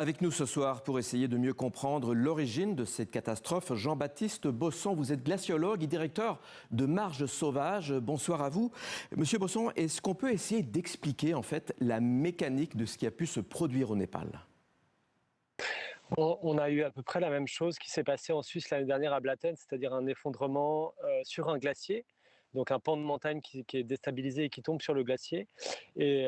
Avec nous ce soir pour essayer de mieux comprendre l'origine de cette catastrophe, Jean-Baptiste Bosson, vous êtes glaciologue et directeur de Marges Sauvages. Bonsoir à vous. Monsieur Bosson, est-ce qu'on peut essayer d'expliquer en fait la mécanique de ce qui a pu se produire au Népal ? On a eu à peu près la même chose qui s'est passé en Suisse l'année dernière à Blatten, c'est-à-dire un effondrement sur un glacier. Donc un pan de montagne qui est déstabilisé et qui tombe sur le glacier. Et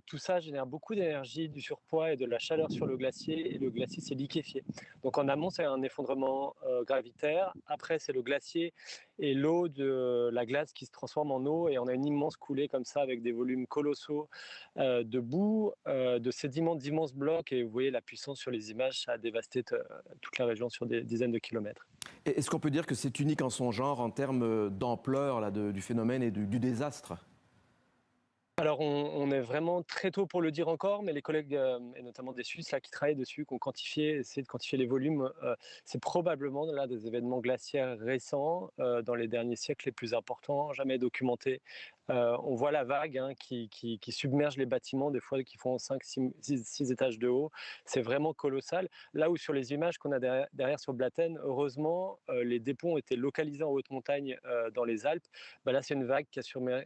tout ça génère beaucoup d'énergie, du surpoids et de la chaleur sur le glacier, et le glacier s'est liquéfié. Donc en amont, c'est un effondrement gravitaire. Après, c'est le glacier et l'eau de la glace qui se transforme en eau, et on a une immense coulée comme ça avec des volumes colossaux de boue, de sédiments d'immenses blocs. Et vous voyez la puissance sur les images, ça a dévasté toute la région sur des dizaines de kilomètres. Est-ce qu'on peut dire que c'est unique en son genre en termes d'ampleur là, du phénomène et du désastre ? Alors on est vraiment très tôt pour le dire encore, mais les collègues, et notamment des Suisses là, qui travaillent dessus, qui ont essayé de quantifier les volumes, c'est probablement là, des événements glaciaires récents dans les derniers siècles les plus importants, jamais documentés. On voit la vague qui submerge les bâtiments, des fois qui font 5-6 étages de haut. C'est vraiment colossal. Là où sur les images qu'on a derrière sur Blatten, heureusement, les dépôts ont été localisés en haute montagne dans les Alpes. Là, c'est une vague qui a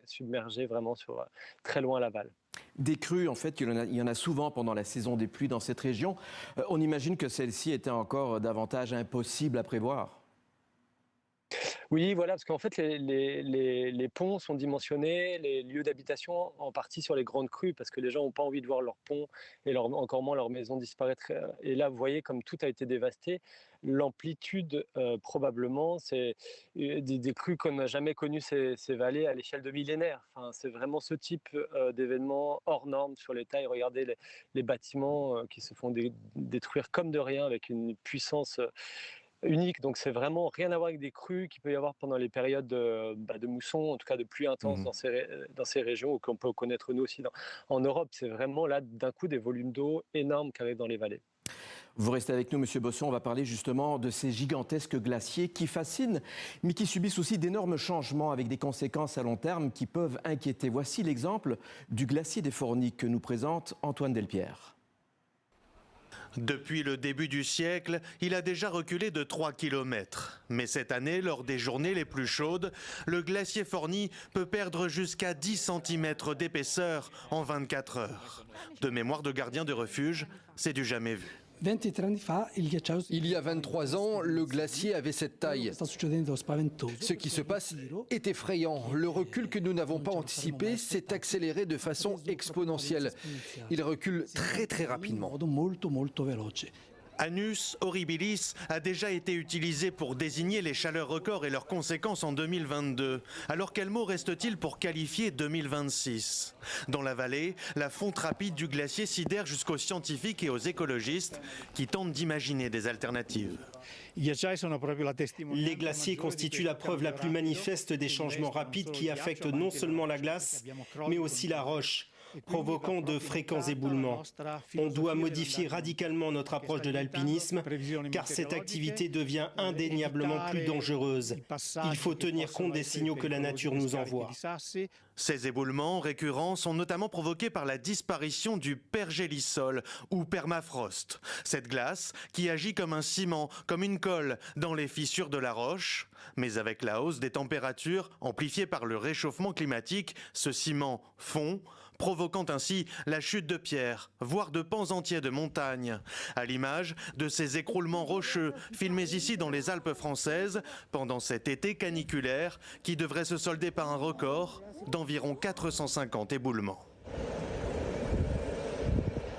submergé vraiment sur très loin à l'aval. Des crues, en fait, il y en a souvent pendant la saison des pluies dans cette région. On imagine que celle-ci était encore davantage impossible à prévoir. Oui, voilà, parce qu'en fait, les ponts sont dimensionnés, les lieux d'habitation en partie sur les grandes crues, parce que les gens n'ont pas envie de voir leurs ponts et encore moins leur maison disparaître. Et là, vous voyez comme tout a été dévasté. L'amplitude, probablement, c'est des crues qu'on n'a jamais connues ces vallées à l'échelle de millénaires. Enfin, c'est vraiment ce type d'événement hors norme sur les tailles. Regardez les bâtiments qui se font détruire comme de rien avec une puissance unique. Donc c'est vraiment rien à voir avec des crues qu'il peut y avoir pendant les périodes de mousson, en tout cas de pluie intense dans ces régions, ou qu'on peut connaître nous aussi en Europe. C'est vraiment là d'un coup des volumes d'eau énormes qui arrivent dans les vallées. Vous restez avec nous, Monsieur Bosson. On va parler justement de ces gigantesques glaciers qui fascinent, mais qui subissent aussi d'énormes changements avec des conséquences à long terme qui peuvent inquiéter. Voici l'exemple du glacier des Forniques que nous présente Antoine Delpierre. Depuis le début du siècle, il a déjà reculé de 3 km. Mais cette année, lors des journées les plus chaudes, le glacier Forni peut perdre jusqu'à 10 cm d'épaisseur en 24 heures. De mémoire de gardien de refuge, c'est du jamais vu. Il y a 23 ans, le glacier avait cette taille. Ce qui se passe est effrayant. Le recul que nous n'avons pas anticipé s'est accéléré de façon exponentielle. Il recule très rapidement. Annus horribilis a déjà été utilisé pour désigner les chaleurs records et leurs conséquences en 2022. Alors quel mot reste-t-il pour qualifier 2026 ? Dans la vallée, la fonte rapide du glacier sidère jusqu'aux scientifiques et aux écologistes qui tentent d'imaginer des alternatives. Les glaciers constituent la preuve la plus manifeste des changements rapides qui affectent non seulement la glace, mais aussi la roche, provoquant de fréquents éboulements. On doit modifier radicalement notre approche de l'alpinisme, car cette activité devient indéniablement plus dangereuse. Il faut tenir compte des signaux que la nature nous envoie. Ces éboulements récurrents sont notamment provoqués par la disparition du pergélisol ou permafrost. Cette glace qui agit comme un ciment, comme une colle dans les fissures de la roche. Mais avec la hausse des températures amplifiée par le réchauffement climatique, ce ciment fond, provoquant ainsi la chute de pierres, voire de pans entiers de montagnes. À l'image de ces écroulements rocheux filmés ici dans les Alpes françaises pendant cet été caniculaire qui devrait se solder par un record d'environ 450 éboulements.